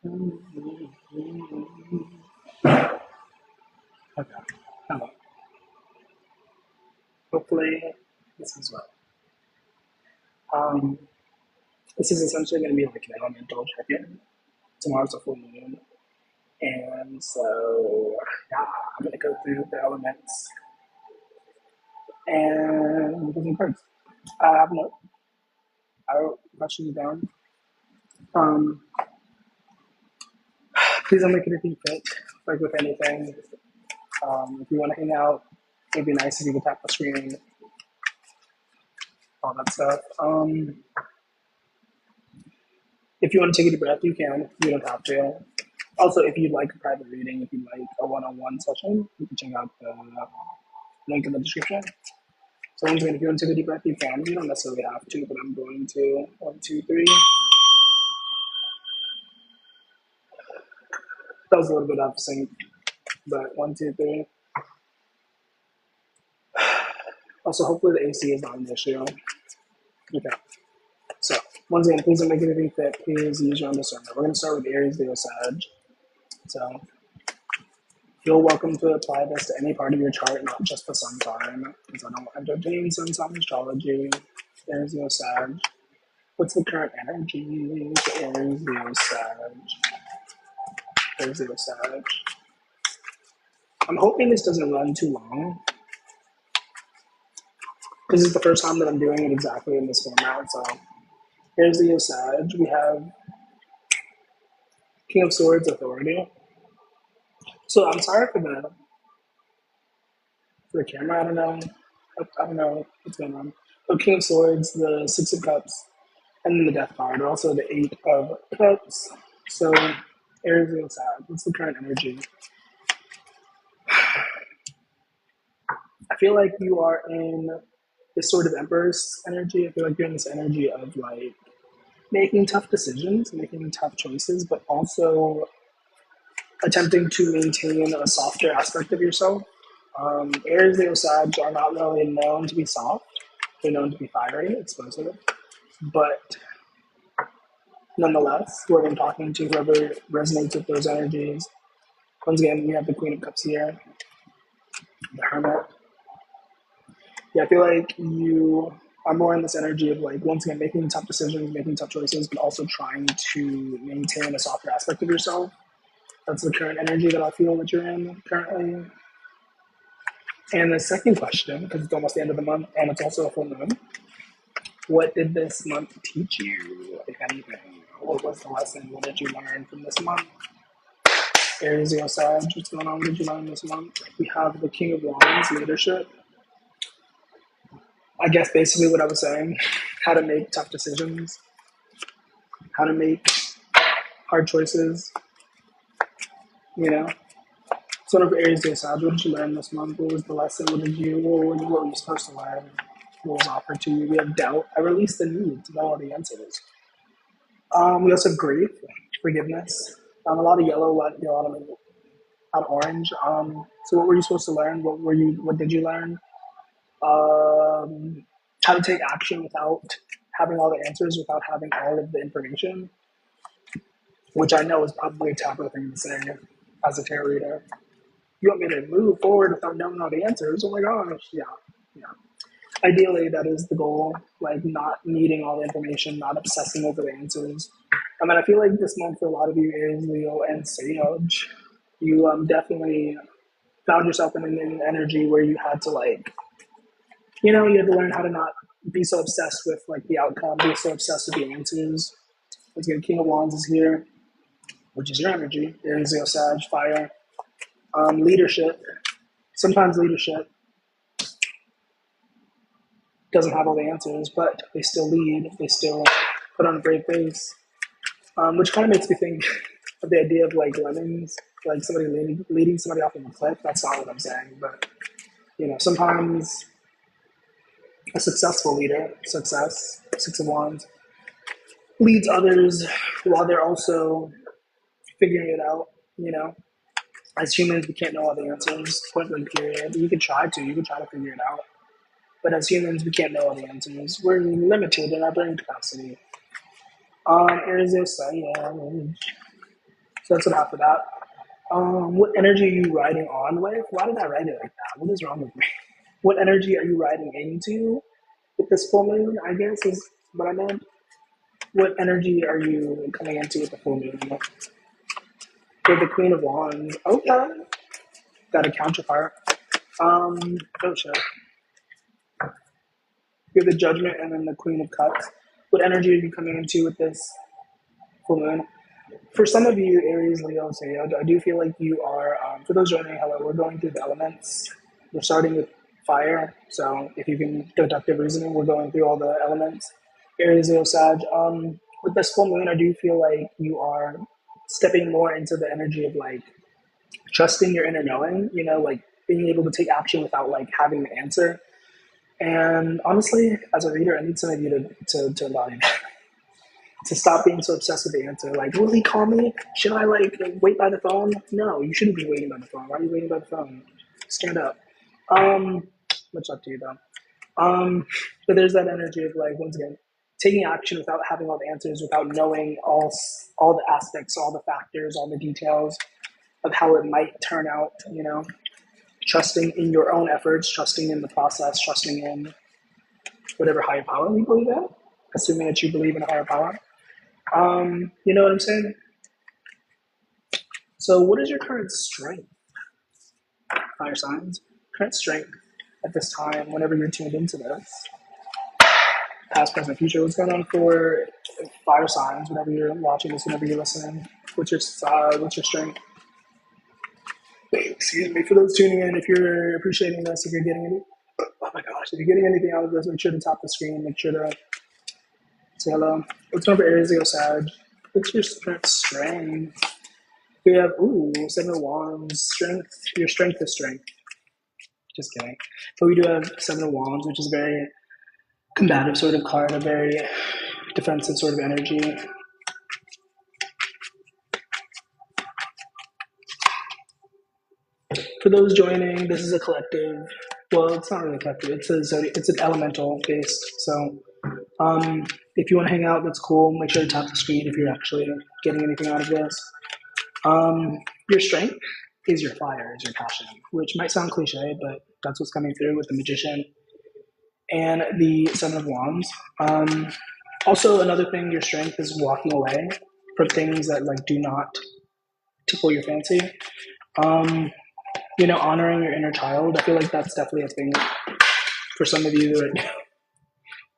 Okay. Hello. Hopefully, this is well. Um, this is essentially going to be like an elemental check-in. Tomorrow's a full moon, and so yeah, I'm going to go through the elements and do some cards. I have no. I wrote questions down. Um, please don't make it a deep fit, like with anything. If you want to hang out, it'd be nice if you could tap the screen, all that stuff. If you want to take a deep breath, you can. You don't have to. Also, if you'd like a private reading, if you'd like a one-on-one session, you can check out the link in the description. So once again, if you want to take a deep breath, you can. You don't necessarily have to, but I'm going to. 1, 2, 3. That was a little bit out of sync, but 1, 2, 3. Also, hopefully the AC is not an issue. Okay. So once again, please don't make it anything fit. Please use your own discernment. We're going to start with Aries, Leo, Sag. So feel welcome to apply this to any part of your chart, not just the sun sign, because I don't entertain sun sign astrology. Aries, Leo, Sag. What's the current energy? Aries, Leo, Sag. Aries, Leo, Sag. I'm hoping this doesn't run too long, because this is the first time that I'm doing it exactly in this format. So Aries, Leo, Sag. We have King of Swords, Authority. So I'm sorry for the camera. I don't know. I don't know what's going on. But King of Swords, the Six of Cups, and then the Death card, or also the Eight of Cups. So Aries, Leo, Sag. What's the current energy? I feel like you are in this sort of Empress energy. I feel like you're in this energy of like making tough decisions, making tough choices, but also attempting to maintain a softer aspect of yourself. Aries, Leo, Sag are not really known to be soft. They're known to be fiery, explosive. But nonetheless, whoever I'm talking to, whoever resonates with those energies, once again, we have the Queen of Cups here, the Hermit. Yeah, I feel like you are more in this energy of like, once again, making tough decisions, making tough choices, but also trying to maintain a softer aspect of yourself. That's the current energy that I feel that you're in currently. And the second question, because it's almost the end of the month and it's also a full moon, what did this month teach you, if anything? What was the lesson? What did you learn from this month? Aries, Leo, Sag, what's going on? What did you learn this month? We have the King of Wands, leadership. I guess basically what I was saying, how to make tough decisions, how to make hard choices, you know? Sort of Aries, Leo, Sag, what did you learn this month? What was the lesson? What were you supposed to learn? What was offered to you? We have doubt. I released the need to know all the answers. We also have grief, forgiveness. A lot of yellow, a lot of orange. So what were you supposed to learn? What did you learn? Um, how to take action without having all the answers, without having all of the information, which I know is probably a taboo thing to say as a tarot reader. You want me to move forward without knowing all the answers? Oh my gosh, yeah, yeah. Ideally, that is the goal, like not needing all the information, not obsessing over the answers. I mean, I feel like this month for a lot of you is Leo and Sage. You definitely found yourself in an energy where you had to like, you had to learn how to not be so obsessed with like the outcome, be so obsessed with the answers. Once again, King of Wands is here, which is your energy. Aries, Leo, Sag, fire. Leadership. Sometimes leadership doesn't have all the answers, but they still lead. They still put on a brave face, which kind of makes me think of the idea of like lemmings, like somebody leading somebody off of a cliff. That's not what I'm saying, but sometimes a successful leader, success, Six of Wands, leads others while they're also figuring it out. You know, as humans, we can't know all the answers. Point blank period. You could try to. You could try to figure it out. But as humans, we can't know all the answers. We're limited in our brain capacity. Aries, Sag. So that's what happened with that. What energy are you riding on with? Why did I write it like that? What is wrong with me? What energy are you riding into with this full moon? I guess is what I meant. What energy are you coming into with the full moon? With the Queen of Wands. Okay. Got a counterpart. Oh shit. You have the Judgment and then the Queen of Cups. What energy are you coming into with this full moon? For some of you, Aries, Leo, say, I do feel like you are, for those joining, hello, we're going through the elements. We're starting with fire. So if you can deductive reasoning, we're going through all the elements. Aries, Leo, Sag. With this full moon, I do feel like you are stepping more into the energy of like trusting your inner knowing, you know, like being able to take action without like having the answer. And honestly, as a reader, I need some of you to embody that. To stop being so obsessed with the answer. Like, will he call me? Should I like wait by the phone? No, you shouldn't be waiting by the phone. Why are you waiting by the phone? Stand up. Much up to you though. But there's that energy of like once again taking action without having all the answers, without knowing all the aspects, all the factors, all the details of how it might turn out. You know, trusting in your own efforts, trusting in the process, trusting in whatever higher power you believe in, assuming that you believe in a higher power. You know what I'm saying? So, what is your current strength, fire signs? Current strength at this time, whenever you're tuned into this, past, present, future. What's going on for fire signs? Whenever you're watching this, whenever you're listening, what's your strength? Excuse me. For those tuning in, if you're appreciating this, if you're getting any, oh my gosh, if you're getting anything out of this, make sure to tap the screen. Make sure to say hello. What's going on for Aries, Leo, Sag? What's your current strength? We have, Seven of Wands, strength. Your strength is strength. Just kidding. But we do have Seven of Wands, which is a very combative sort of card, a very defensive sort of energy. For those joining, this is a collective. Well, it's not really a collective. It's an elemental based. So, if you want to hang out, that's cool. Make sure to tap the screen if you're actually getting anything out of this. Your strength is your fire, is your passion, which might sound cliche, but that's what's coming through with the Magician and the Seven of Wands. Also, another thing, your strength is walking away from things that like do not tickle your fancy. You know, honoring your inner child. I feel like that's definitely a thing for some of you right now.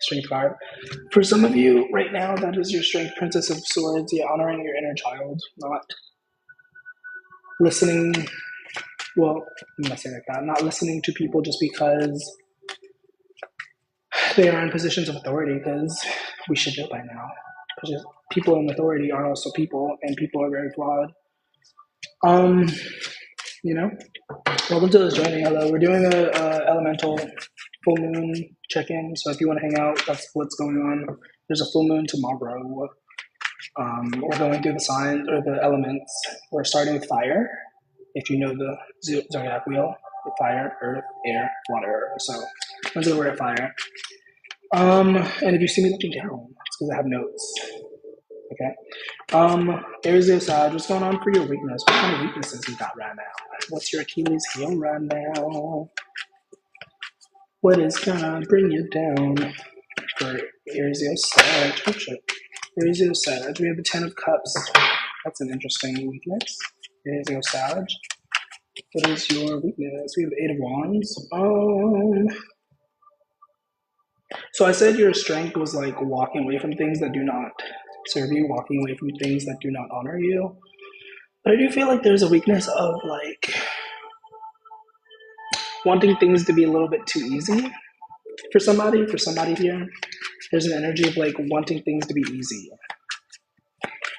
Strength card. For some of you right now, that is your strength, Princess of Swords. Yeah, honoring your inner child, not listening. Well, I'm not saying like that. Not listening to people just because they are in positions of authority, because we should know by now. Because people in authority are also people, and people are very flawed. You know, welcome to this joining. Hello, we're doing a elemental full moon check-in. So if you want to hang out, that's what's going on. There's a full moon tomorrow. We're going through the signs or the elements. We're starting with fire. If you know the Zodiac wheel, with fire, earth, air, water. So let's go at fire. And if you see me looking down, it's because I have notes. Okay. Aries, Leo, Sag, what's going on for your weakness? What kind of weaknesses you got right now? What's your Achilles heel right now? What is gonna bring you down for Aries, Leo, Sag? Oh shit. Aries, Leo, Sag. We have the Ten of Cups. That's an interesting weakness. Aries, Leo, Sag. What is your weakness? We have the Eight of Wands. So I said your strength was like walking away from things that do not serve you, walking away from things that do not honor you. But I do feel like there's a weakness of like wanting things to be a little bit too easy for somebody here. There's an energy of like wanting things to be easy.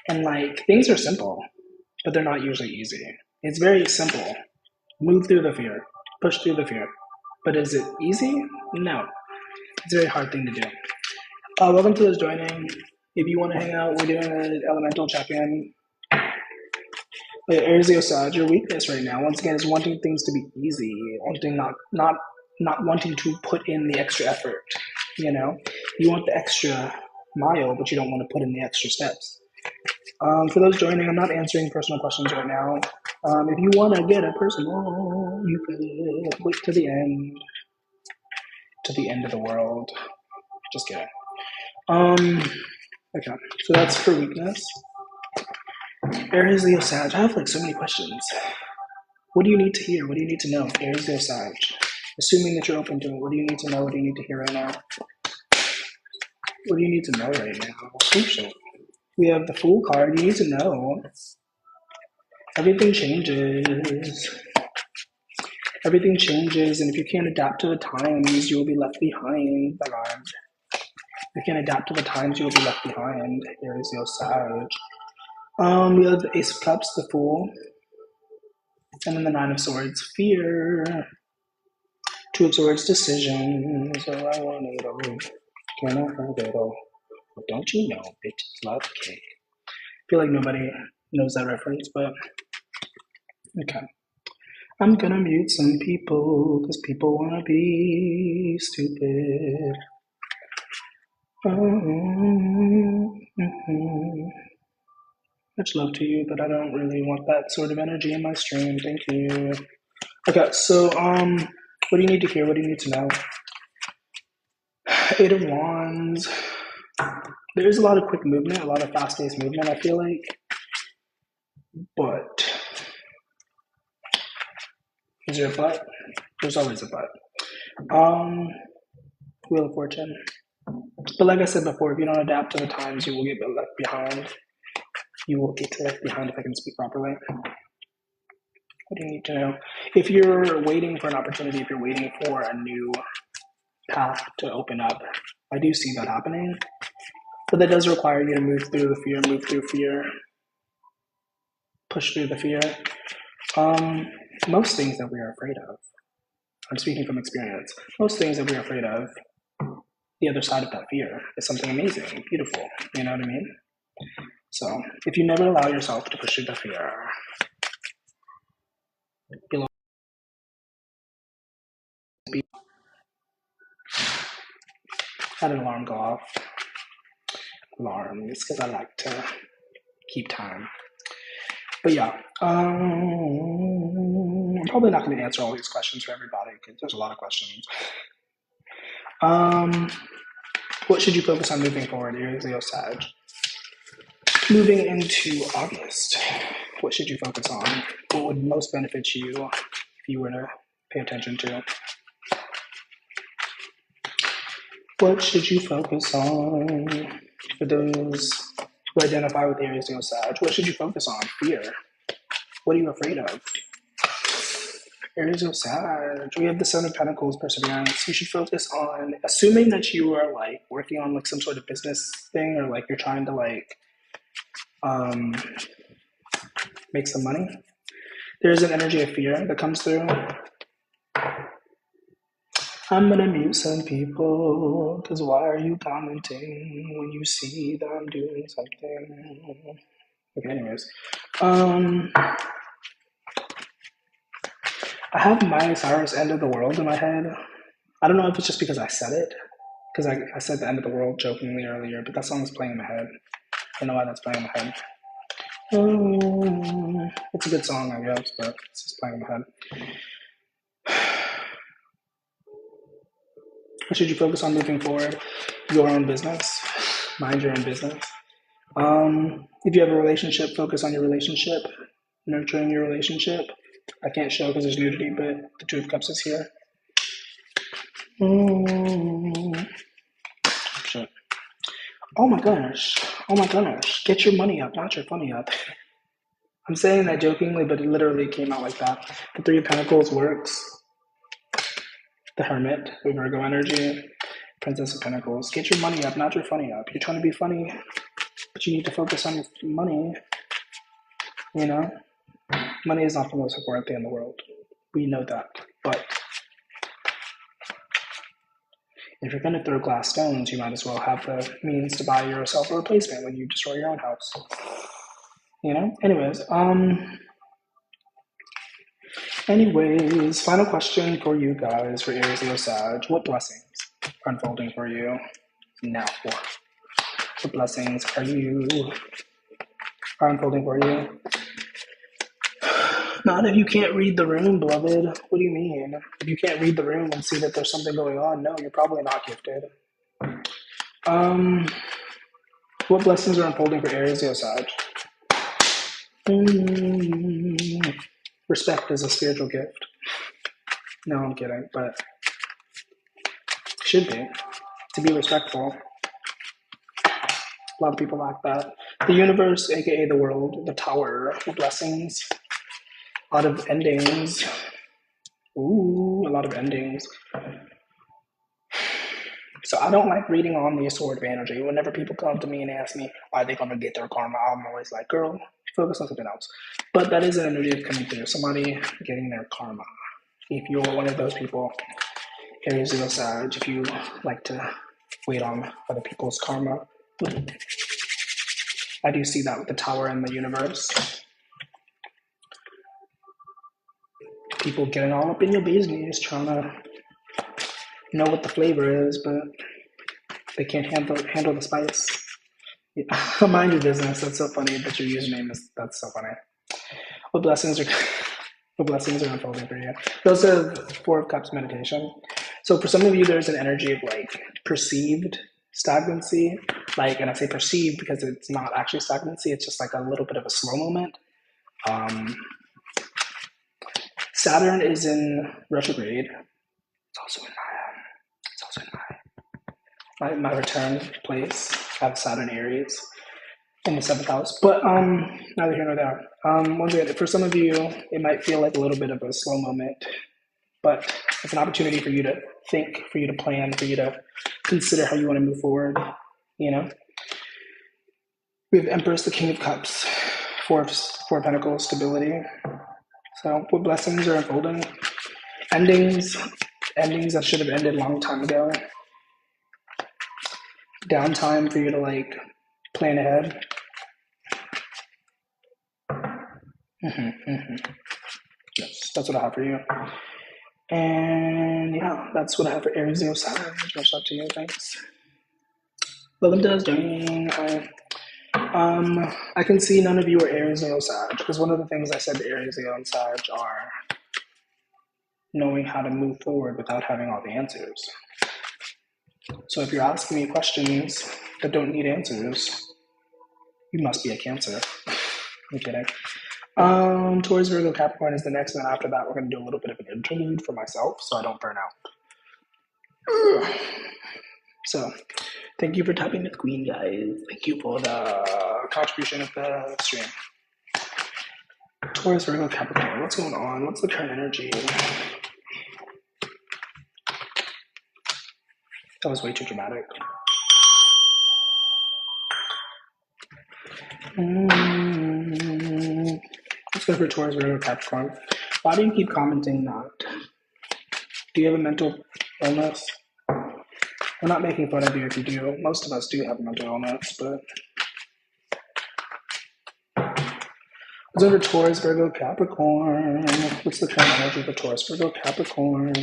And like things are simple, but they're not usually easy. It's very simple. Move through the fear, push through the fear. But is it easy? No. It's a very hard thing to do. Welcome to this joining. If you want to hang out, we're doing an elemental check-in. Aries, Leo, Sag, your weakness right now, once again, is wanting things to be easy, wanting not wanting to put in the extra effort. You know, you want the extra mile, but you don't want to put in the extra steps. For those joining, I'm not answering personal questions right now. If you want to get a personal, you could wait to the end of the world. Just kidding. Okay, so that's for weakness. Aries, Leo, Sag. I have like so many questions. What do you need to hear? What do you need to know? Aries, Leo, Sag. Assuming that you're open to it, what do you need to know? What do you need to hear right now? What do you need to know right now? Oh shit. We have the Fool card. You need to know. Everything changes. Everything changes, and if you can't adapt to the times, you will be left behind. My God. If you can't adapt to the times, you will be left behind. Aries, Leo, Sag. We have the Ace of Cups, the Fool, and then the Nine of Swords, fear. Two of Swords, decision. So I want it all. Can I have it all? Well, don't you know, bitches love cake. I feel like nobody knows that reference, but okay. I'm gonna mute some people because people wanna be stupid. Much love to you, but I don't really want that sort of energy in my stream. Thank you. Okay, so what do you need to hear? What do you need to know? Eight of Wands. There is a lot of quick movement, a lot of fast-paced movement, I feel like. But is there a but? There's always a but. Wheel of Fortune. But like I said before, if you don't adapt to the times, you will get left behind. You will get left behind if I can speak properly. What do you need to know? If you're waiting for an opportunity, if you're waiting for a new path to open up, I do see that happening. But that does require you to move through fear, push through the fear. Most things that we are afraid of, I'm speaking from experience, most things that we're afraid of, the other side of that fear is something amazing, beautiful, you know what I mean? So if you never allow yourself to push through the fear, you'll be. Had an alarm go off. Alarms, because I like to keep time. But yeah, I'm probably not going to answer all these questions for everybody because there's a lot of questions. What should you focus on moving forward, Aries, Leo, Sag? Moving into August, what should you focus on? What would most benefit you if you were to pay attention to? What should you focus on for those who identify with Aries, Leo, Sag? What should you focus on? Fear. What are you afraid of? Aries, Leo, Sag. We have the Seven of Pentacles, perseverance. You should focus on, assuming that you are like working on like some sort of business thing, or like you're trying to like make some money. There's an energy of fear that comes through. I'm gonna mute some people, because why are you commenting when you see that I'm doing something? Okay, anyways. I have Miley Cyrus End of the World in my head. I don't know if it's just because I said it, because I said the end of the world jokingly earlier, but that song is playing in my head. I don't know why that's playing in my head. It's a good song, I guess, but it's just playing in my head. What should you focus on moving forward? Your own business. Mind your own business. If you have a relationship, focus on your relationship. Nurturing your relationship. I can't show because there's nudity, but the Two of Cups is here. Shit. Oh my gosh. Get your money up, not your funny up. I'm saying that jokingly, but it literally came out like that. The Three of Pentacles works. The Hermit, the Virgo energy. Princess of Pentacles. Get your money up, not your funny up. You're trying to be funny, but you need to focus on your money. You know? Money is not the most important thing in the world. We know that. But if you're going to throw glass stones, you might as well have the means to buy yourself a replacement when you destroy your own house. You know? Anyways, final question for you guys, for Aries, Leo, Sag. What blessings are unfolding for you now? What blessings are you are unfolding for you. Not if you can't read the room, beloved. What do you mean? If you can't read the room and see that there's something going on, no, you're probably not gifted. What blessings are unfolding for Aries, Leo, Sag? Respect is a spiritual gift. No, I'm kidding, but should be. To be respectful. A lot of people lack that. The universe, aka the world, the tower, the blessings, a lot of endings. Ooh, a lot of endings. So I don't like reading on the sword of energy. Whenever people come to me and ask me, are they going to get their karma? I'm always like, girl, focus on something else. But that is an energy of coming through. Somebody getting their karma. If you're one of those people, Aries, Leo, Sag, if you like to wait on other people's karma, I do see that with the tower and the universe. People getting all up in your business, trying to know what the flavor is, but they can't handle the spice. Yeah. Mind your business. That's so funny that your username is. That's so funny. What blessings are unfolding for you? Those are Four of Cups meditation. So for some of you, there's an energy of like perceived stagnancy. Like, and I say perceived because it's not actually stagnancy. It's just like a little bit of a slow moment. Saturn is in retrograde. It's also in my return place. I have Saturn Aries in the 7th house. But neither here nor there. Once again, for some of you, it might feel like a little bit of a slow moment, but it's an opportunity for you to think, for you to plan, for you to consider how you want to move forward. You know, we have Empress, the King of Cups, Four of Pentacles, stability. So what blessings are unfolding? Endings that should have ended a long time ago. Downtime for you to like plan ahead. Yes, that's what I have for you. And yeah, that's what I have for Aries, Leo, Sag. Much love to you. Thanks. Belinda's doing. I can see none of you are Aries, Leo, Sag, because one of the things I said to Aries, Leo, and Sag are knowing how to move forward without having all the answers. So if you're asking me questions that don't need answers, you must be a Cancer. I'm kidding. Taurus, Virgo, Capricorn is the next, and then after that, we're going to do a little bit of an interlude for myself so I don't burn out. So, thank you for tapping with Queen, guys. Thank you for the contribution of the stream. Taurus, Virgo, Capricorn, what's going on? What's the current energy? That was way too dramatic. Let's go for Taurus, Virgo, Capricorn. Why do you keep commenting that? Do you have a mental illness? I'm not making fun of you if you do. Most of us do have a mental illness, but... Let's go for Taurus, Virgo, Capricorn. What's the current energy for Taurus, Virgo, Capricorn?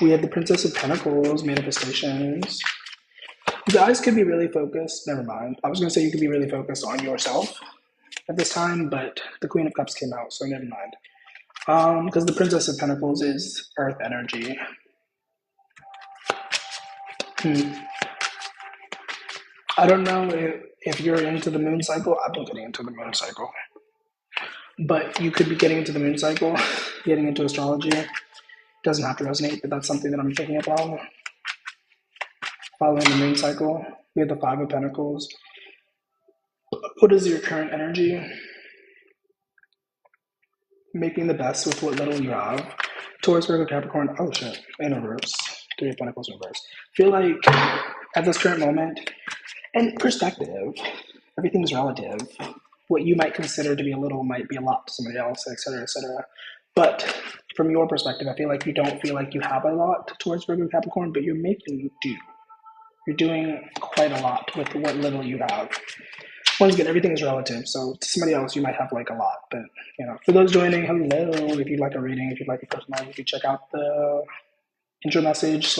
We have the Princess of Pentacles, manifestations. You guys could be really focused. Never mind. I was going to say you could be really focused on yourself at this time, but the Queen of Cups came out, so never mind. Because the Princess of Pentacles is Earth energy. I don't know if you're into the moon cycle. I've been getting into the moon cycle. But you could be getting into the moon cycle, getting into astrology. It doesn't have to resonate, but that's something that I'm picking up on. Following the moon cycle, we have the Five of Pentacles. What is your current energy? Making the best with what little you have. Taurus, Virgo, Capricorn. Oh shit, in reverse. Three of Pentacles in reverse. I feel like at this current moment, and perspective, everything is relative. What you might consider to be a little might be a lot to somebody else, etc., etc. But from your perspective, I feel like you don't feel like you have a lot towards Virgo, Capricorn, but you're making do. You're doing quite a lot with what little you have. Once again, everything is relative. So to somebody else, you might have like a lot. But, you know, for those joining, hello. If you'd like a reading, if you'd like a personalized, you can check out the intro message /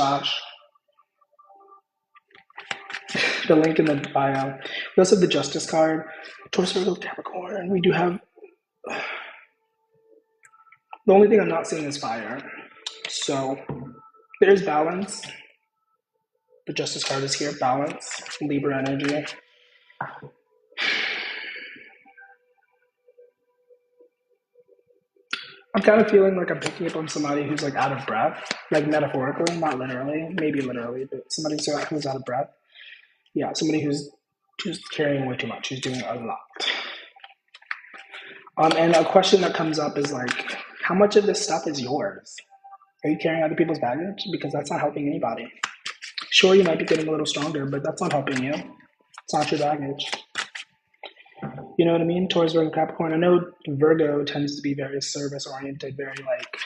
the link in the bio. We also have the Justice card, Taurus, Virgo, Capricorn. We do have, the only thing I'm not seeing is fire. So there's balance. The Justice card is here, balance, Libra energy. I'm kind of feeling like I'm picking up on somebody who's like out of breath, like metaphorically, not literally, maybe literally, but somebody who's out of breath. Yeah, somebody who's carrying way too much, who's doing a lot. And a question that comes up is like, how much of this stuff is yours? Are you carrying other people's baggage? Because that's not helping anybody. Sure, you might be getting a little stronger, but that's not helping you. It's not your baggage. You know what I mean? Taurus, Virgo, Capricorn. I know Virgo tends to be very service oriented, very like,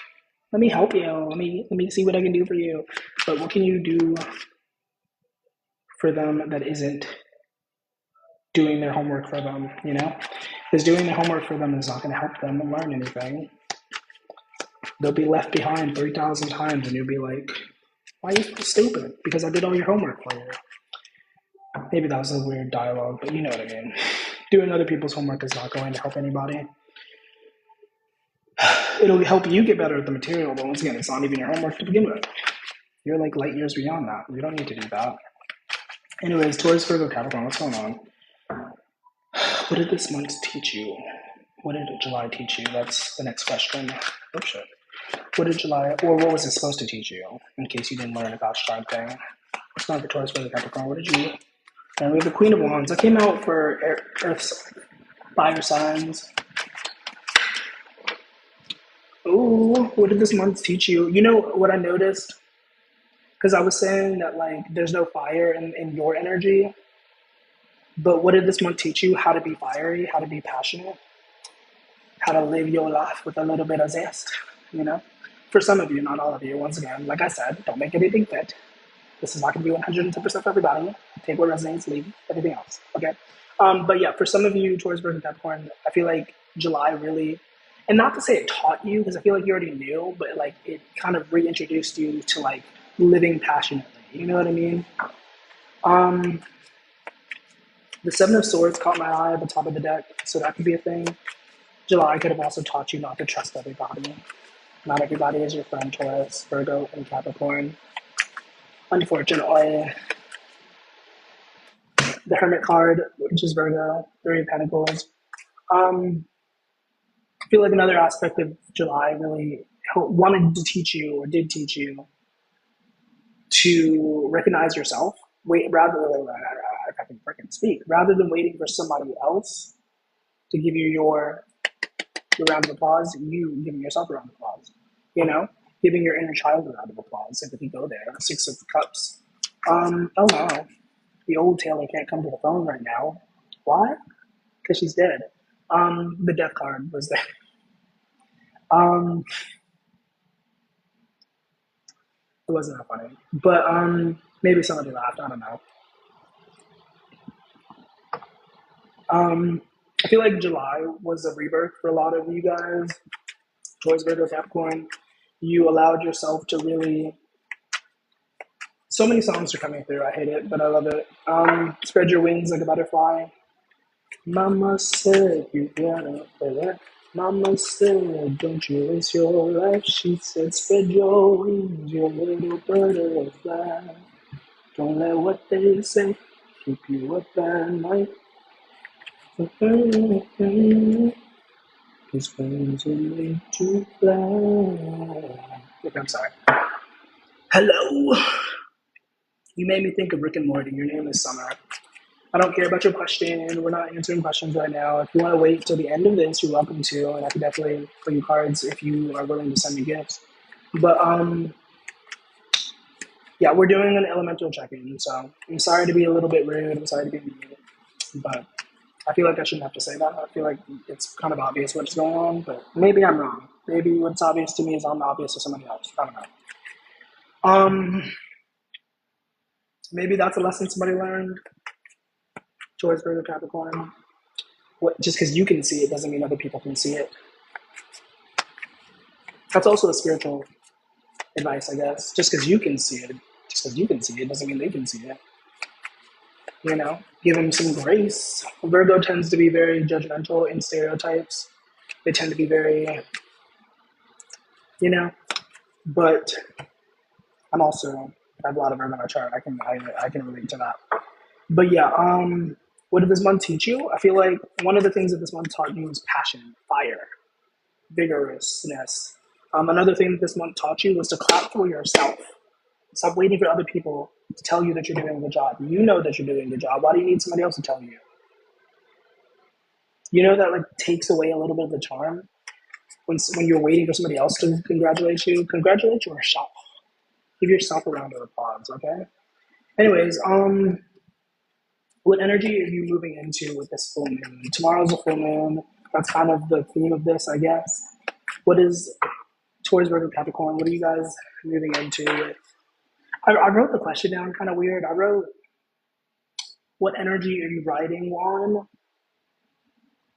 let me help you. Let me see what I can do for you. But what can you do for them that isn't doing their homework for them, you know? Because doing their homework for them is not going to help them learn anything. They'll be left behind 3,000 times and you'll be like, why are you so stupid? Because I did all your homework for you. Maybe that was a weird dialogue, but you know what I mean. Doing other people's homework is not going to help anybody. It'll help you get better at the material, but once again, it's not even your homework to begin with. You're like light years beyond that. You don't need to do that. Anyways, Taurus, Virgo, Capricorn, what's going on? What did this month teach you? What did July teach you? That's the next question. Oh shit. What did July, or what was it supposed to teach you? In case you didn't learn about strike thing. It's not for Taurus, Virgo, Capricorn. What did you? And we have the Queen of Wands. I came out for Earth's fire signs. Ooh, what did this month teach you? You know what I noticed? Because I was saying that like there's no fire in your energy. But what did this month teach you? How to be fiery, how to be passionate, how to live your life with a little bit of zest, you know? For some of you, not all of you. Once again, like I said, don't make anything fit. This is not going to be 110% for everybody. Take what resonates, leave everything else, okay? But yeah, for some of you, Taurus, Virgo, Capricorn, I feel like July really, and not to say it taught you, because I feel like you already knew, but like it kind of reintroduced you to like living passionately. You know what I mean? The Seven of Swords caught my eye at the top of the deck, so that could be a thing. July could have also taught you not to trust everybody. Not everybody is your friend, Taurus, Virgo, and Capricorn. Unfortunately, the Hermit card, which is Virgo, Three of Pentacles. I feel like another aspect of July really wanted to teach you, or did teach you, to recognize yourself. Rather than waiting for somebody else to give you your round of applause, you giving yourself a round of applause. You know, giving your inner child a round of applause. If we go there, Six of Cups. Oh no, the old Taylor can't come to the phone right now. Why? Because she's dead. The Death card was there. It wasn't that funny, but maybe somebody laughed. I don't know. I feel like July was a rebirth for a lot of you guys. Taurus, Virgo, Capricorn. You allowed yourself to really. So many songs are coming through. I hate it, but I love it. Spread your wings like a butterfly. Mama said you gotta play. Mama said, don't you waste your life. She said, spread your wings, your little butterfly. Don't let what they say keep you up at night. His wings are made to fly. Okay, I'm sorry. Hello. You made me think of Rick and Morty. Your name is Summer. I don't care about your question. We're not answering questions right now. If you want to wait till the end of this, you're welcome to, and I can definitely play you cards if you are willing to send me gifts. But yeah, we're doing an elemental check-in, so I'm sorry to be a little bit rude. I'm sorry to be mean, but I feel like I shouldn't have to say that. I feel like it's kind of obvious what's going on, but maybe I'm wrong. Maybe what's obvious to me is obvious to somebody else. I don't know. Maybe that's a lesson somebody learned. Taurus, Virgo, Capricorn. Just because you can see it doesn't mean other people can see it. That's also a spiritual advice, I guess. Just because you can see it doesn't mean they can see it. you know, give him some grace. Virgo tends to be very judgmental in stereotypes. They tend to be very, you know, but I'm also, I have a lot of Virgo in my chart. I can relate to that. But yeah, what did this month teach you? I feel like one of the things that this month taught you was passion, fire, vigorousness. Another thing that this month taught you was to clap for yourself. Stop waiting for other people to tell you that you're doing a good job. You know that you're doing a good job. Why do you need somebody else to tell you? You know that like takes away a little bit of the charm when you're waiting for somebody else to congratulate you. Congratulate yourself. Give yourself a round of applause, okay? Anyways, what energy are you moving into with this full moon? Tomorrow's a full moon. That's kind of the theme of this, I guess. What is Taurus, Virgo, Capricorn? What are you guys moving into with? I wrote the question down kind of weird. I wrote, what energy are you riding on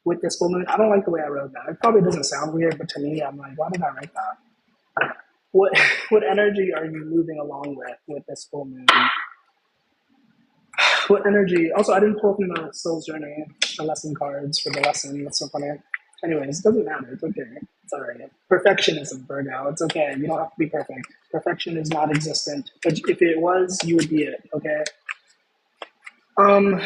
with this full moon? I don't like the way I wrote that. It probably doesn't sound weird, but to me, I'm like, why did I write that? What what energy are you moving along with this full moon? What energy? Also, I didn't pull from the Soul's Journey, the lesson cards for the lesson. That's so funny. Anyways, it doesn't matter. It's okay. It's all right. Perfectionism, Virgo. It's okay. You don't have to be perfect. Perfection is not existent. But if it was, you would be it. Okay. Um,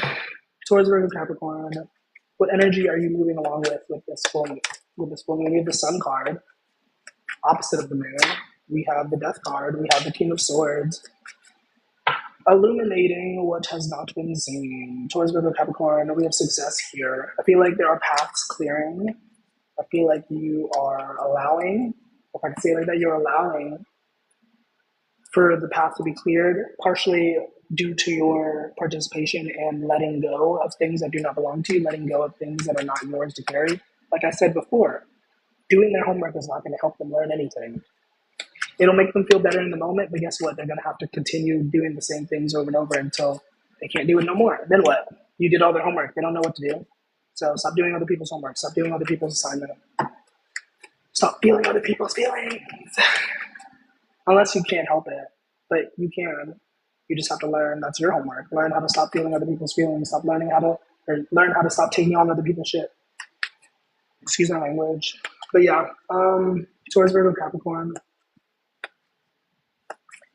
Towards Virgo, Capricorn. What energy are you moving along with this full moon? With this full moon, we have the Sun card, opposite of the moon. We have the Death card. We have the King of Swords. Illuminating what has not been seen. Towards Virgo, Capricorn, we have success here. I feel like there are paths clearing. I feel like you are allowing, if I can say it like that, you're allowing for the path to be cleared, partially due to your participation and letting go of things that do not belong to you, letting go of things that are not yours to carry. Like I said before, doing their homework is not going to help them learn anything. It'll make them feel better in the moment, but guess what? They're going to have to continue doing the same things over and over until they can't do it no more. Then what? You did all their homework. They don't know what to do. So stop doing other people's homework. Stop doing other people's assignment. Stop feeling other people's feelings. Unless you can't help it. But you can. You just have to learn. That's your homework. Learn how to stop feeling other people's feelings. Learn how to stop taking on other people's shit. Excuse my language. But yeah, Taurus, Virgo, Capricorn.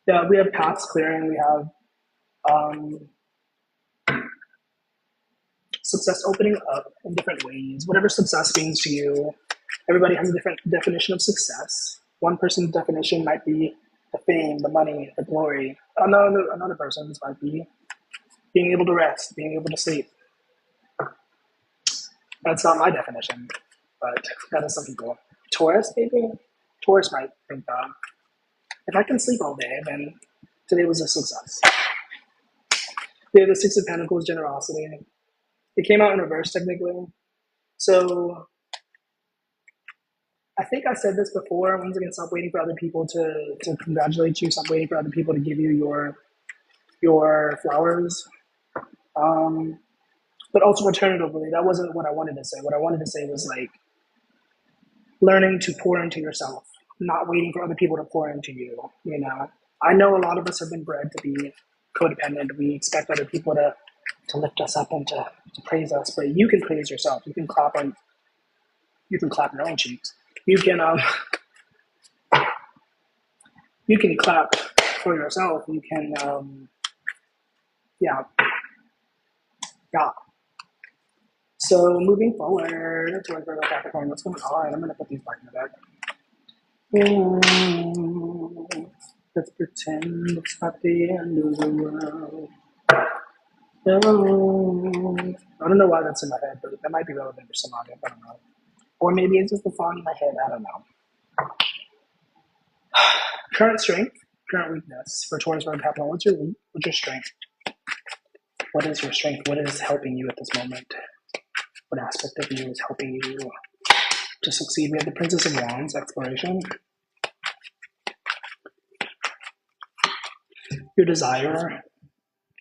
Yeah, we have paths clearing. We have success opening up in different ways. Whatever success means to you, everybody has a different definition of success. One person's definition might be the fame, the money, the glory. Another person's might be being able to rest, being able to sleep. That's not my definition, but that is some people. Taurus, maybe? Taurus might think that. If I can sleep all day, then today was a success. We have the Six of Pentacles, generosity. It came out in reverse, technically. So I think I said this before. Once again, stop waiting for other people to congratulate you. Stop waiting for other people to give you your flowers. But also alternatively, that wasn't what I wanted to say. What I wanted to say was like learning to pour into yourself, not waiting for other people to pour into you. You know, I know a lot of us have been bred to be codependent. We expect other people to lift us up and to praise us, but you can praise yourself. You can clap your own cheeks. You can clap for yourself. You can yeah. So moving forward towards Virgo, Capricorn, what's going on? I'm gonna put these back in the bag. Let's pretend it's not the end of the world. I don't know why that's in my head, but that might be relevant for some audience. I don't know. Or maybe it's just the song in my head. I don't know. Current strength, current weakness for Taurus, Virgo, Capricorn. What's your strength? What is your strength? What is helping you at this moment? What aspect of you is helping you to succeed? We have the Princess of Wands, exploration. Your desire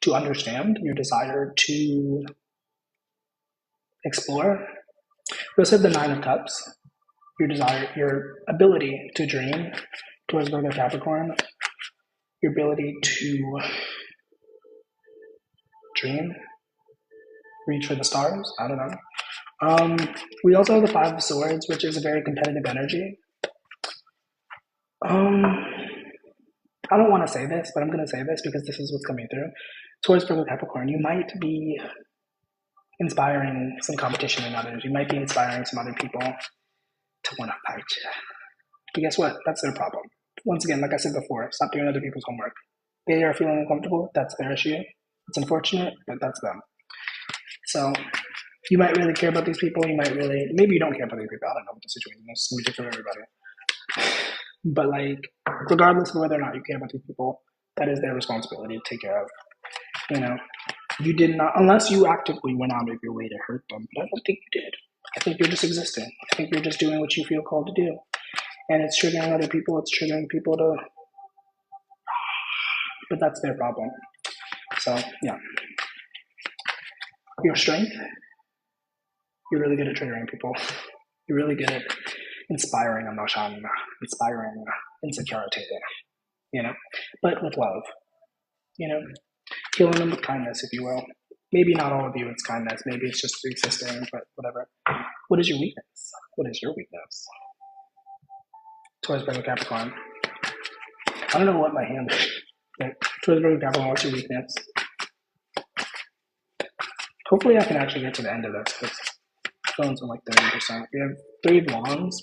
to understand, your desire to explore. We also have the Nine of Cups. Your desire, your ability to dream towards Virgo, Capricorn. Your ability to dream, reach for the stars. I don't know. We also have the Five of Swords, which is a very competitive energy. I don't want to say this, but I'm going to say this because this is what's coming through. Taurus, Virgo, Capricorn, you might be inspiring some competition in others. You might be inspiring some other people to want to fight you. But guess what? That's their problem. Once again, like I said before, stop doing other people's homework. They are feeling uncomfortable. That's their issue. It's unfortunate, but that's them. So you might really care about these people. You might really, maybe you don't care about these people. I don't know what the situation is. It's different for everybody. But like, regardless of whether or not you care about these people, that is their responsibility to take care of. You know, you did not, unless you actively went out of your way to hurt them. But I don't think you did. I think you're just existing. I think you're just doing what you feel called to do. And it's triggering other people. It's triggering people to, but that's their problem. So yeah, your strength, you're really good at triggering people. You're really good at inspiring emotion, inspiring insecurity, you know, but with love, you know, healing them with kindness, if you will. Maybe not all of you it's kindness, maybe it's just existing, but whatever. What is your weakness? What is your weakness? Taurus, Virgo, Capricorn. I don't know what my hand is. Taurus, Virgo, Capricorn, what's your weakness? Hopefully I can actually get to the end of this because phone's on like 30%. We have 3 of Wands.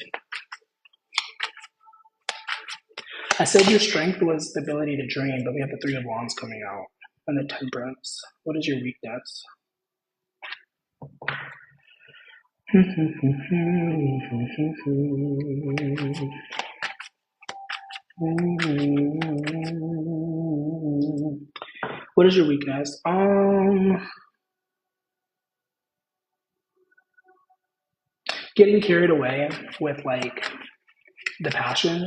I said your strength was the ability to dream, but we have the 3 of Wands coming out and the Temperance. What is your weakness? What is your weakness? Getting carried away with like the passion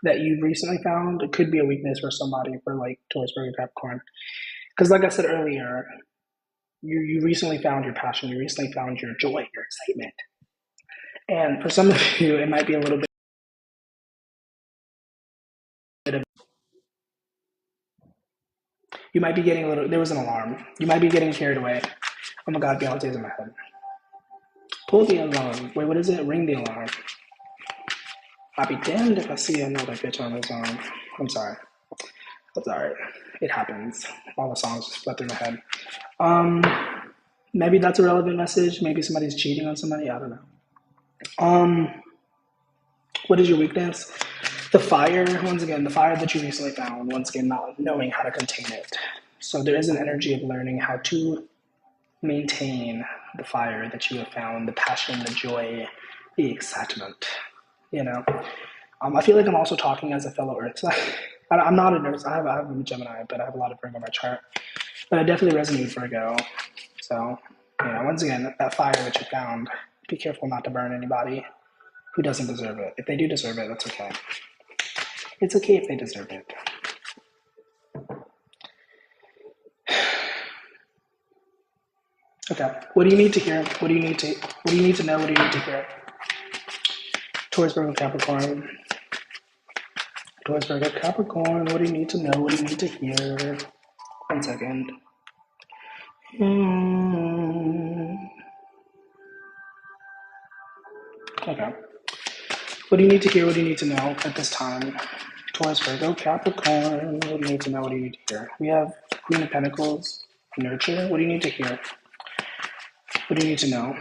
that you've recently found. It could be a weakness for somebody, for like Taurus, Virgo, Capricorn. Because like I said earlier, you recently found your passion. You recently found your joy, your excitement. And for some of you, it might be a little bit of, you might be getting a little, there was an alarm. You might be getting carried away. Oh my God, Beyonce's in my head. Pull the alarm. Wait, what is it? Ring the alarm. I'll be damned if I see another bitch on this song. I'm sorry. That's alright. It happens. All the songs just fled through my head. Maybe that's a relevant message. Maybe somebody's cheating on somebody. I don't know. What is your weakness? The fire, once again, the fire that you recently found, once again, not knowing how to contain it. So there is an energy of learning how to maintain the fire that you have found, the passion, the joy, the excitement, you know. I feel like I'm also talking as a fellow Earth sign. I'm not a nurse. I'm a Gemini, but I have a lot of Virgo on my chart. But I definitely resonate with Virgo. So, you know, once again, that fire that you found, be careful not to burn anybody who doesn't deserve it. If they do deserve it, that's okay. It's okay if they deserve it. Okay. What do you need to hear? What do you need to know? What do you need to hear? Taurus, Virgo, Capricorn. Taurus, Virgo, Capricorn. What do you need to know? What do you need to hear? 1 second. Okay. What do you need to hear? What do you need to know at this time? Taurus, Virgo, Capricorn. What do you need to know? What do you need to hear? We have Queen of Pentacles, Nurture. What do you need to hear? What do you need to know?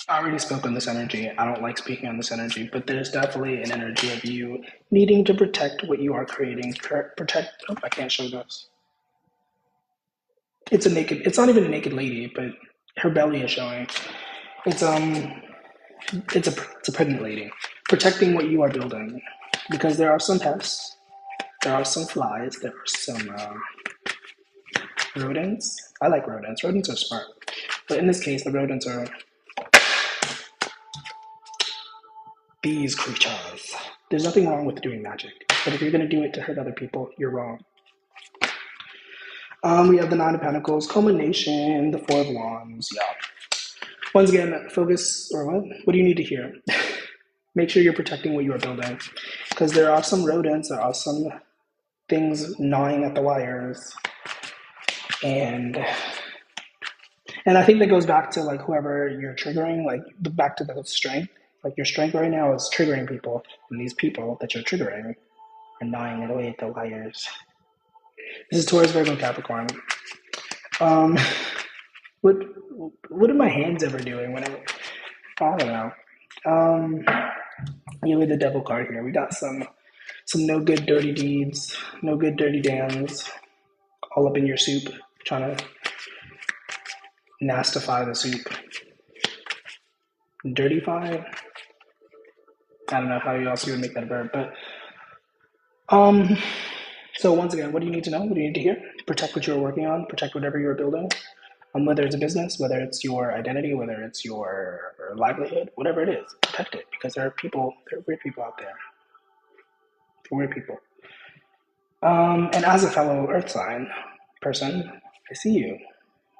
I already spoke on this energy. I don't like speaking on this energy, but there's definitely an energy of you needing to protect what you are creating. Protect. Oh, I can't show this. It's not even a naked lady, but her belly is showing. It's a pregnant lady. Protecting what you are building, because there are some pests, there are some flies, there are some rodents. I like rodents. Rodents are smart, but in this case, the rodents are these creatures. There's nothing wrong with doing magic, but if you're going to do it to hurt other people, you're wrong. We have the Nine of Pentacles, culmination, the Four of Wands. Yeah. Once again, focus, or what do you need to hear? Make sure you're protecting what you are building, because there are some rodents, there are some things gnawing at the wires, and I think that goes back to like whoever you're triggering, like back to the strength. Like your strength right now is triggering people, and these people that you're triggering are gnawing it away at the wires. This is Taurus, Virgo, Capricorn. Um, what are my hands ever doing? Whenever I don't know. You with the devil card here. We got some no good dirty deeds, no good dirty dams, all up in your soup, trying to nastify the soup. Dirtify? I don't know how else you would make that a verb, but so once again, what do you need to know? What do you need to hear? Protect what you're working on, protect whatever you're building. Whether it's a business, whether it's your identity, whether it's your livelihood, whatever it is, protect it, because there are weird people out there. Weird people. And as a fellow Earth sign person, I see you.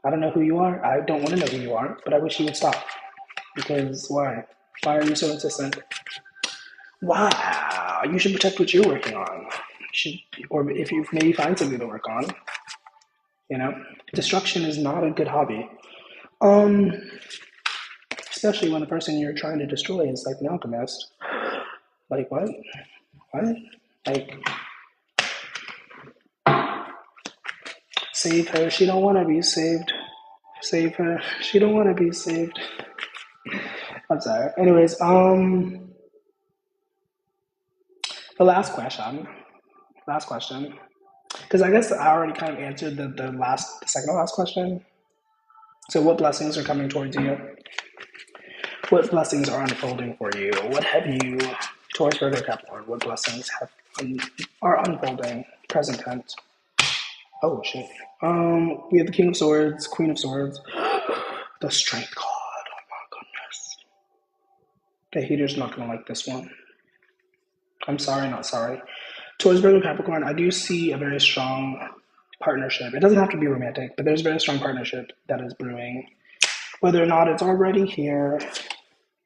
I don't know who you are. I don't want to know who you are, but I wish you would stop. Because why? Why are you so insistent? Wow, you should protect what you're working on. Or if you maybe find something to work on. You know, destruction is not a good hobby. Especially when the person you're trying to destroy is like an alchemist. Like what? What? Like, save her. She don't want to be saved. Save her. She don't want to be saved. I'm sorry. Anyways, the last question, because I guess I already kind of answered the second to last question. So what blessings are coming towards you? What blessings are unfolding for you? What have you, Taurus, Virgo, Capricorn, what blessings are unfolding, present tense? Oh, shit. We have the King of Swords, Queen of Swords, the Strength card. Oh, my goodness. The hater's not going to like this one. I'm sorry, not sorry. Taurus, Virgo, Capricorn, I do see a very strong partnership. It doesn't have to be romantic, but there's a very strong partnership that is brewing. Whether or not it's already here,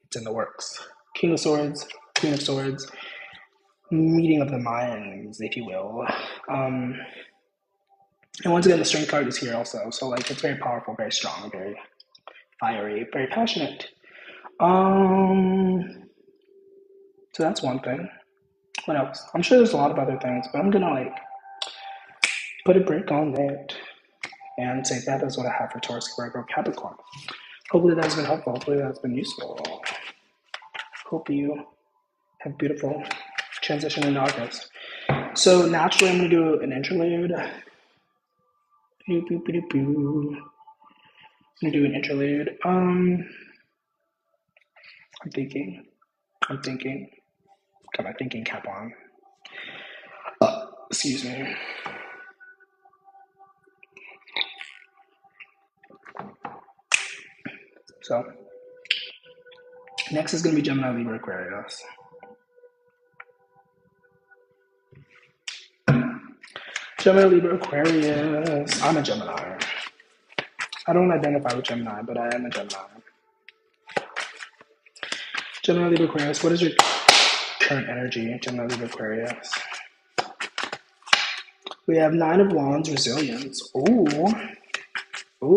it's in the works. King of Swords, Queen of Swords, meeting of the minds, if you will. And once again, the Strength card is here also. So like it's very powerful, very strong, very fiery, very passionate. So that's one thing. What else? I'm sure there's a lot of other things, but I'm gonna like put a break on that and say that is what I have for Taurus, Virgo, Capricorn. Hopefully that's been helpful. Hopefully that's been useful. Hope you have beautiful transition in August. So naturally, I'm gonna do an interlude. I'm gonna do an interlude. I'm thinking. Got my thinking cap on. Excuse me. So, next is going to be Gemini, Libra, Aquarius. Gemini, Libra, Aquarius. I'm a Gemini. I don't identify with Gemini, but I am a Gemini. Gemini, Libra, Aquarius. What is your current energy, Gemini, Libra, Aquarius? We have 9 of Wands, Resilience. Ooh,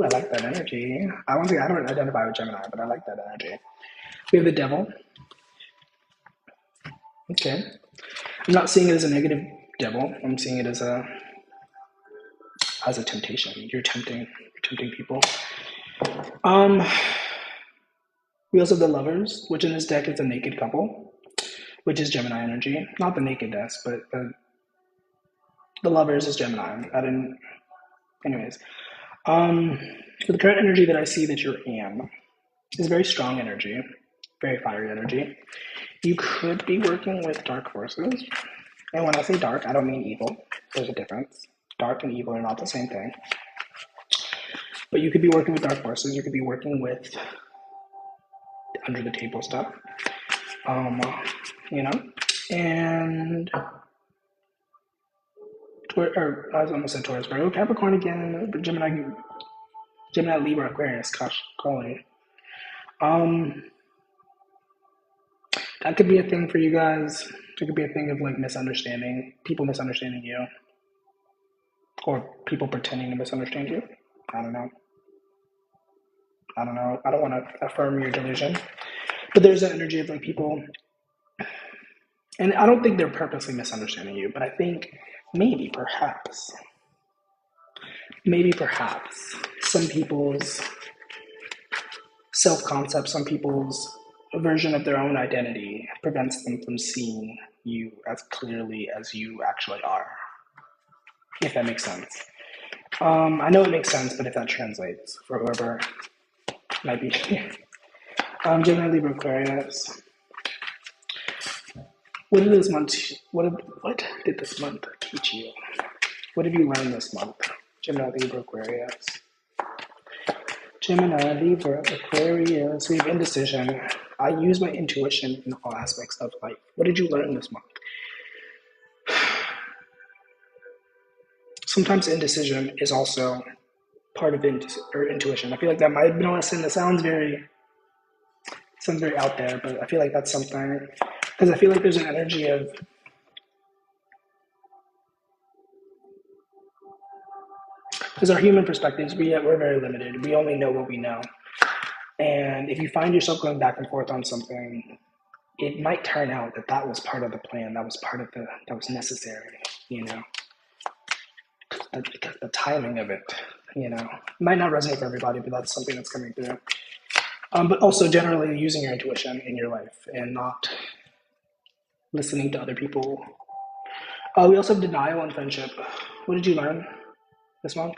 I like that energy. I don't identify with Gemini, but I like that energy. We have the Devil. Okay. I'm not seeing it as a negative devil. I'm seeing it as a temptation. You're tempting people. We also have the Lovers, which in this deck is a naked couple, which is Gemini energy. Not the nakedness, but the Lovers is Gemini. Anyways. So the current energy that I see that you're in is very strong energy, very fiery energy. You could be working with dark forces. And when I say dark, I don't mean evil. There's a difference. Dark and evil are not the same thing. But you could be working with dark forces. You could be working with under the table stuff. And I almost said Taurus, Virgo, Capricorn again, Gemini, Libra, Aquarius. Gosh, golly. That could be a thing for you guys. It could be a thing of like people misunderstanding you. or people pretending to misunderstand you. I don't know. I don't know. I don't want to affirm your delusion, but there's an energy of like people, and I don't think they're purposely misunderstanding you, but I think maybe, perhaps, some people's self concept, some people's version of their own identity prevents them from seeing you as clearly as you actually are, if that makes sense. I know it makes sense, but if that translates for whoever might be. Gemini, Libra, Aquarius. What did this month? What did this month teach you? What have you learned this month? Gemini, Libra, Aquarius. Gemini, Libra, Aquarius. We have indecision. I use my intuition in all aspects of life. What did you learn this month? Sometimes indecision is also part of intuition. I feel like that might be honest, and it sounds very out there, but I feel like that's something, because I feel like there's an energy of because our human perspectives, we're very limited. We only know what we know. And if you find yourself going back and forth on something, it might turn out that that was part of the plan. That was part of that was necessary, because the timing of it, might not resonate for everybody, but that's something that's coming through. But also generally using your intuition in your life and not listening to other people. We also have denial and friendship. What did you learn this month?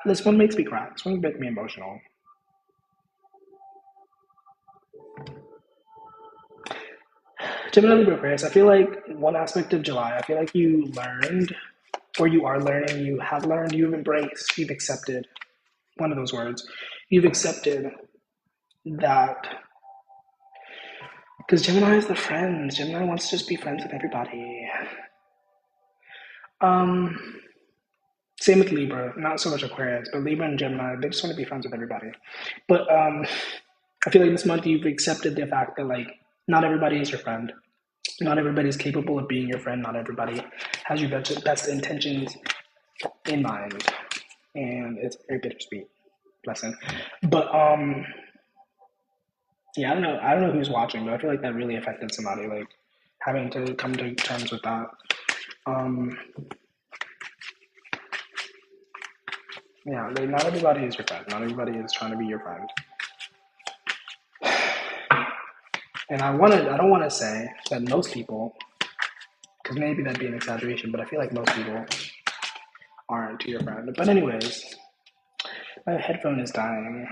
This one makes me cry. This one makes me emotional. Gemini, Libra, Aquarius. I feel like one aspect of July, I feel like you learned, or you are learning, you have learned, you've embraced, you've accepted, one of those words, you've accepted that, because Gemini is the friends. Gemini wants to just be friends with everybody. Same with Libra, not so much Aquarius, but Libra and Gemini, they just want to be friends with everybody. But I feel like this month you've accepted the fact that like not everybody is your friend. Not everybody is capable of being your friend. Not everybody has your best intentions in mind, and it's very bittersweet. Blessing. But yeah, I don't know who's watching, but I feel like that really affected somebody, like having to come to terms with that. Yeah, like, not everybody is your friend. Not everybody is trying to be your friend. And I don't want to say that most people, because maybe that'd be an exaggeration, but I feel like most people aren't your friend. But anyways, my headphone is dying.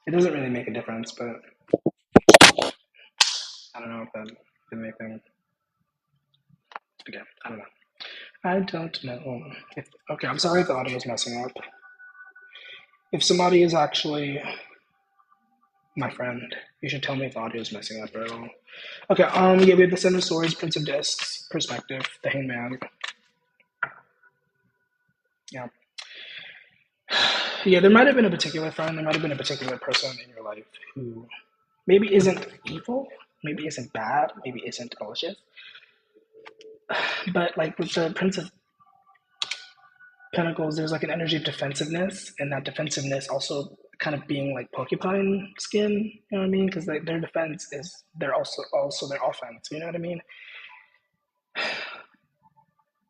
It doesn't really make a difference, but I don't know if that did anything. Again, I don't know. I don't know. Okay, I'm sorry if the audio is messing up. If somebody is actually my friend, you should tell me if the audio is messing up at all. Okay, yeah, we have the Seven of Swords, Prince of Discs, Perspective, the Hangman. Yeah. Yeah, there might have been a particular friend, there might have been a particular person in your life who maybe isn't evil, maybe isn't bad, maybe isn't malicious. But like with the Prince of Pentacles, there's like an energy of defensiveness, and that defensiveness also kind of being like porcupine skin, you know what I mean? Because like their defense is they're also their offense, you know what I mean?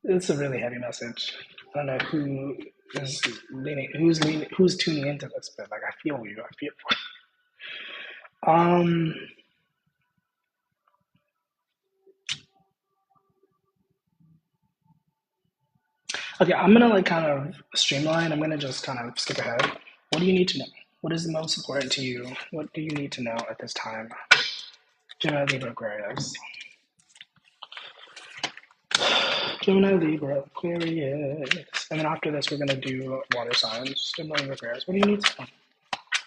It's a really heavy message. I don't know who's tuning into this, but like I feel you. Okay, I'm gonna like kind of streamline. I'm gonna just kind of skip ahead. What do you need to know? What is the most important to you? What do you need to know at this time? Gemini, Libra, Aquarius. Gemini, Libra, Aquarius. And then after this, we're gonna do water signs. Gemini, Libra, Aquarius. What do you need to know?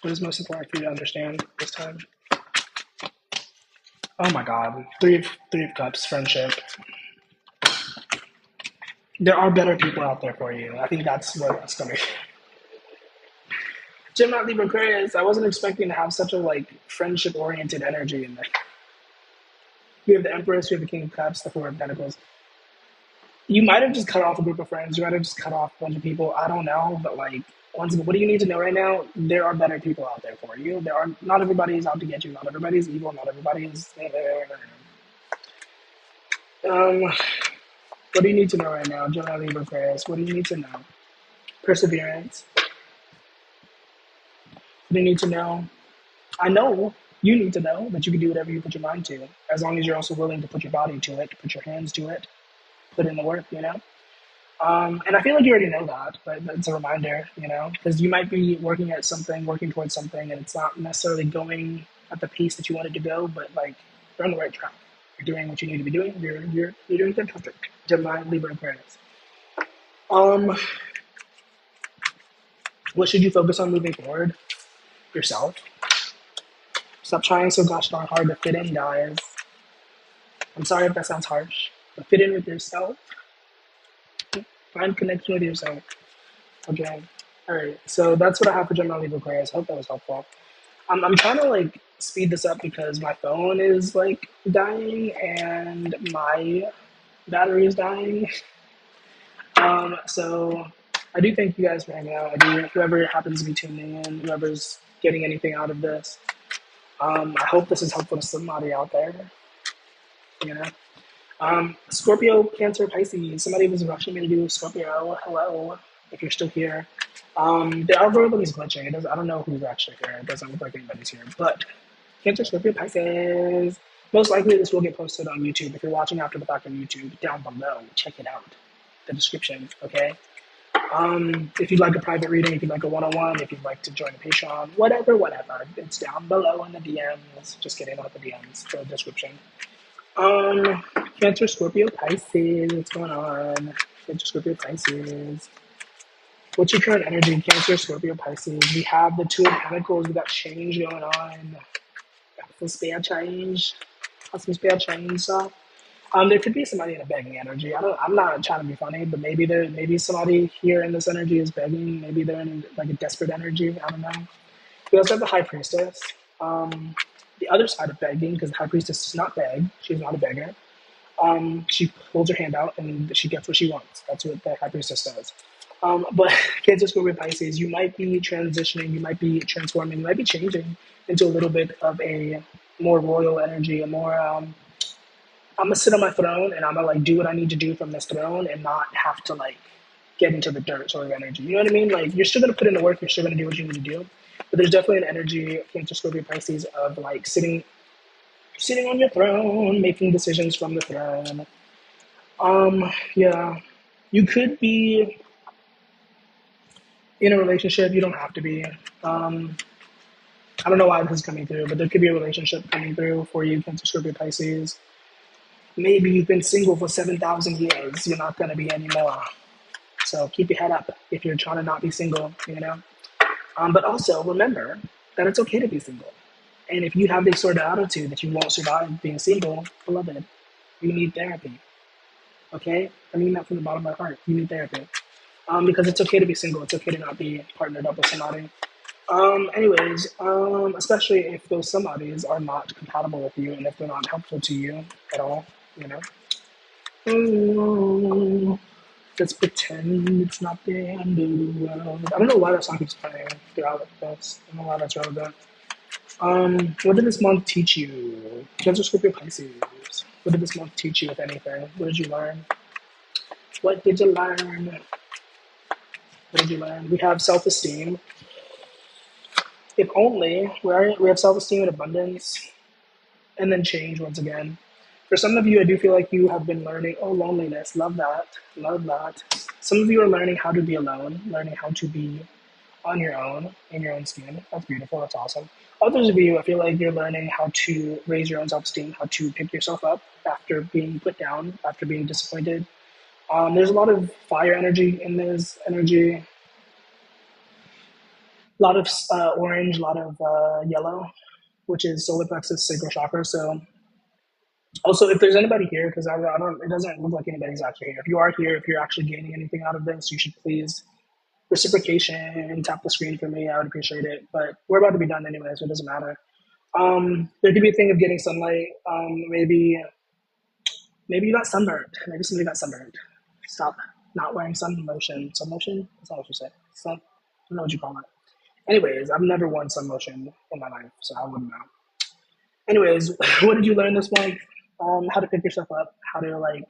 What is most important for you to understand this time? Oh my God, three of cups, friendship. There are better people out there for you. I think that's what it's gonna be. Gemini, Libra, Aquarius. I wasn't expecting to have such a like friendship-oriented energy in there. We have the Empress, we have the King of Cups, the Four of Pentacles. You might have just cut off a group of friends. You might have just cut off a bunch of people. I don't know, but like, once again, what do you need to know right now? There are better people out there for you. There are not everybody is out to get you. Not everybody is evil. Not everybody is. What do you need to know right now? Gemini, Libra, Aquarius. What do you need to know? Perseverance. What do you need to know? I know you need to know that you can do whatever you put your mind to, as long as you're also willing to put your body to it, put your hands to it, put in the work. And I feel like you already know that, but it's a reminder, because you might be working at something, working towards something, and it's not necessarily going at the pace that you wanted to go, but like you're on the right track. You're doing what you need to be doing. You're doing fantastic. Gemini, Libra, Aquarius. Um, what should you focus on moving forward? Yourself. Stop trying so gosh darn hard to fit in, guys. I'm sorry if that sounds harsh, but fit in with yourself. Find connection with yourself. Okay. All right. So that's what I have for Gemini, Libra, Aquarius. I hope that was helpful. I'm trying to like speed this up because my phone is like dying and my battery is dying. So I do thank you guys for hanging out. I do, whoever happens to be tuning in, whoever's getting anything out of this. I hope this is helpful to somebody out there. You know. Scorpio, Cancer, Pisces. Somebody was rushing me to do Scorpio. Hello, if you're still here. The algorithm is glitching. I don't know who's actually here. It doesn't look like anybody's here. But Cancer, Scorpio, Pisces. Most likely this will get posted on YouTube. If you're watching after the fact on YouTube, down below, check it out. The description, okay? If you'd like a private reading, if you'd like a one-on-one, if you'd like to join a Patreon, whatever, it's down below in the DMs. Just kidding, not the DMs, the description. Cancer, Scorpio, Pisces. What's going on? Cancer, Scorpio, Pisces. What's your current energy? Cancer, Scorpio, Pisces. We have the Two of Pentacles. We got change going on. Got some spare change. So, there could be somebody in a begging energy. I'm not trying to be funny, but maybe somebody here in this energy is begging. Maybe they're in like a desperate energy. I don't know. We also have the High Priestess. The other side of begging, because the High Priestess does not beg. She's not a beggar. She holds her hand out and she gets what she wants. That's what the High Priestess does. But Cancer, Scorpio, Pisces, you might be transitioning, you might be transforming, you might be changing into a little bit of a more royal energy, a more, I'm gonna sit on my throne and I'm gonna like do what I need to do from this throne and not have to like get into the dirt sort of energy. You know what I mean? Like you're still gonna put in the work, you're still gonna do what you need to do. But there's definitely an energy, Cancer, Scorpio, Pisces, of like sitting on your throne, making decisions from the throne. Yeah, you could be in a relationship. You don't have to be. I don't know why this is coming through, but there could be a relationship coming through for you, Cancer, Scorpio, Pisces. Maybe you've been single for 7,000 years. You're not going to be anymore. So keep your head up if you're trying to not be single. But also remember that it's okay to be single. And if you have this sort of attitude that you won't survive being single, beloved, you need therapy. Okay? I mean that from the bottom of my heart. You need therapy. Because it's okay to be single. It's okay to not be partnered up with somebody. Especially if those somebodies are not compatible with you and if they're not helpful to you at all. Let's pretend it's not the end of the world. I don't know why that song keeps playing throughout this. I don't know why that's relevant. What did this month teach you? Cancer, Scorpio, Pisces. What did this month teach you, if anything? What did you learn? What did you learn? What did you learn? We have self-esteem. If only, we have self-esteem and abundance, and then change once again. For some of you, I do feel like you have been learning, loneliness, love that. Some of you are learning how to be alone, learning how to be on your own, in your own skin. That's beautiful, that's awesome. Others of you, I feel like you're learning how to raise your own self-esteem, how to pick yourself up after being put down, after being disappointed. There's a lot of fire energy in this energy, a lot of orange, a lot of yellow, which is solar plexus, sacral chakra. So also, if there's anybody here, because I don't, it doesn't look like anybody's actually here. If you are here, if you're actually gaining anything out of this, you should please reciprocation, tap the screen for me. I would appreciate it. But we're about to be done anyway, so it doesn't matter. There could be a thing of getting sunlight. Maybe you got sunburned. Maybe somebody got sunburned. Stop not wearing sun lotion. Sun lotion? That's not what you say. Sun. I don't know what you call it. Anyways, I've never worn sun lotion in my life, so I wouldn't know. Anyways, what did you learn this month? How to pick yourself up. How to like.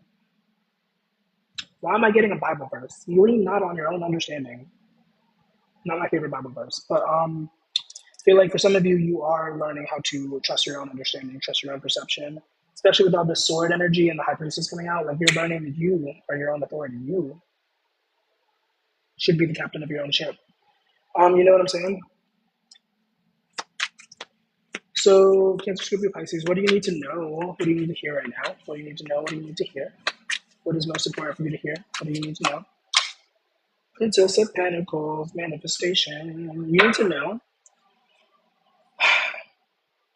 Why am I getting a Bible verse? You lean not on your own understanding. Not my favorite Bible verse, but I feel like for some of you, you are learning how to trust your own understanding, trust your own perception, especially with all the sword energy and the high priestess coming out. Like you're learning that you are your own authority. You should be the captain of your own ship. You know what I'm saying? So, Cancer, Scorpio, Pisces, what do you need to know? What do you need to hear right now? What do you need to know? What do you need to hear? What is most important for you to hear? What do you need to know? Princess of Pentacles, manifestation. You need to know.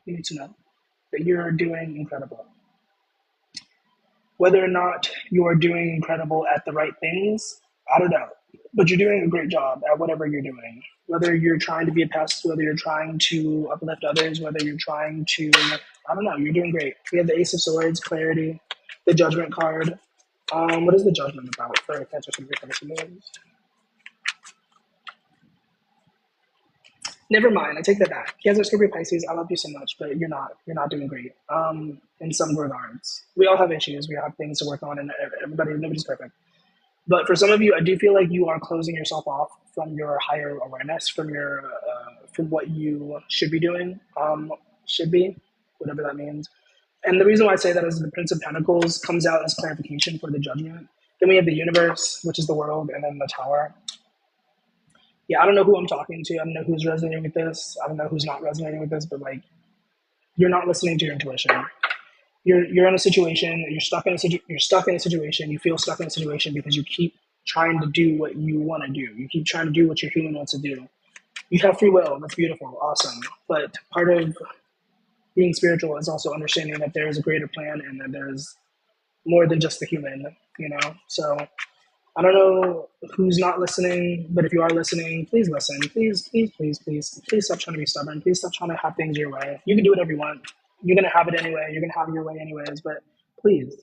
You need to know that you're doing incredible. Whether or not you are doing incredible at the right things, I don't know. But you're doing a great job at whatever you're doing. Whether you're trying to be a pest, whether you're trying to uplift others, whether you're trying to, I don't know, you're doing great. We have the Ace of Swords, clarity, the Judgment card. What is the Judgment about for Cancer, Scorpio? Never mind. I take that back. Cancer, Scorpio, Pisces. I love you so much, but you're not. You're not doing great. In some regards, we all have issues. We have things to work on, and nobody's perfect. But for some of you, I do feel like you are closing yourself off from your higher awareness, from what you should be doing, should be, whatever that means. And the reason why I say that is the Prince of Pentacles comes out as clarification for the Judgment. Then we have the Universe, which is the world, and then the Tower. Yeah, I don't know who I'm talking to. I don't know who's resonating with this. I don't know who's not resonating with this, but like, you're not listening to your intuition. You're in a situation. You're stuck in a situation. You feel stuck in a situation because you keep trying to do what you want to do. You keep trying to do what your human wants to do. You have free will. That's beautiful, awesome. But part of being spiritual is also understanding that there is a greater plan and that there's more than just the human. You know, so I don't know who's not listening, but if you are listening, please listen. Please, please, please, please, please stop trying to be stubborn. Please stop trying to have things your way. You can do whatever you want. You're gonna have it anyway. You're gonna have it your way anyways. But please,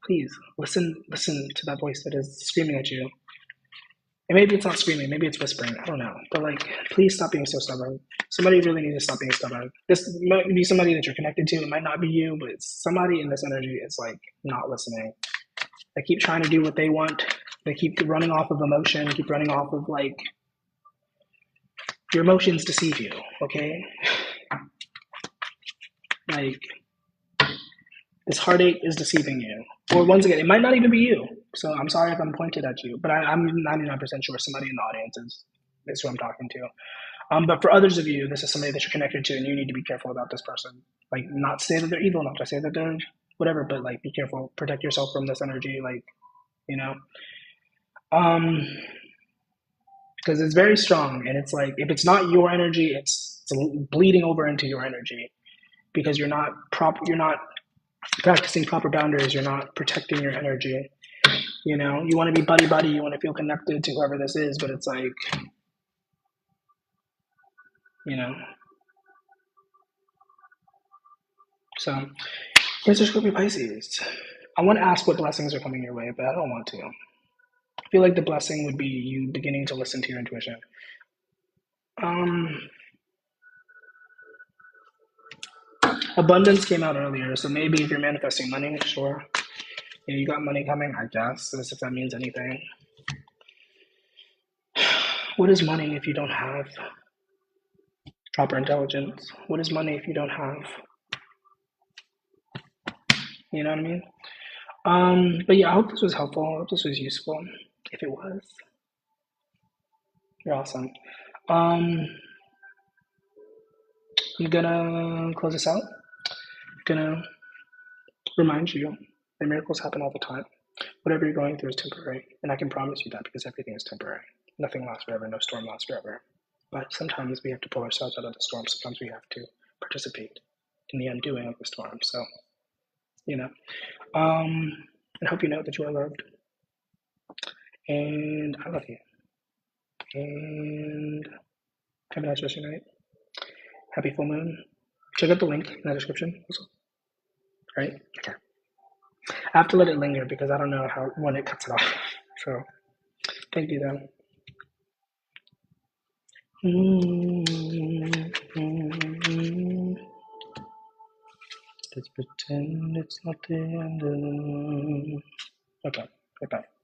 please listen to that voice that is screaming at you. And maybe it's not screaming, maybe it's whispering. I don't know. But like, please stop being so stubborn. Somebody really needs to stop being stubborn. This might be somebody that you're connected to. It might not be you, but it's somebody in this energy is like not listening. They keep trying to do what they want. They keep running off of emotion, keep running off of like, your emotions deceive you, okay? Like, this heartache is deceiving you. Or once again, it might not even be you. So I'm sorry if I'm pointed at you, but I'm 99% sure somebody in the audience is who I'm talking to. But for others of you, this is somebody that you're connected to, and you need to be careful about this person. Like, not to say that they're evil, not to say that they're whatever, but like, be careful, protect yourself from this energy, like, you know. Because it's very strong, and it's like, if it's not your energy, it's bleeding over into your energy, because you're not practicing proper boundaries, you're not protecting your energy. You know, you want to be buddy, you want to feel connected to whoever this is, but it's like, you know. So, Cancer, Scorpio, Pisces. I want to ask what blessings are coming your way, but I don't want to. I feel like the blessing would be you beginning to listen to your intuition. Abundance came out earlier, so maybe if you're manifesting money, sure. You know, you got money coming, I guess, as if that means anything. What is money if you don't have proper intelligence? What is money if you don't have, you know what I mean? But yeah, I hope this was helpful. I hope this was useful. If it was, you're awesome. I'm gonna close this out. I'm gonna remind you that miracles happen all the time. Whatever you're going through is temporary, and I can promise you that because everything is temporary. Nothing lasts forever, no storm lasts forever. But sometimes we have to pull ourselves out of the storm. Sometimes we have to participate in the undoing of the storm. So, you know, I hope you know that you are loved, and I love you. And have a nice rest of your night. Happy full moon. Check out the link in the description also. Right? Okay. I have to let it linger because I don't know how when it cuts it off. So thank you then. Let's pretend it's not the end of the... Okay, goodbye.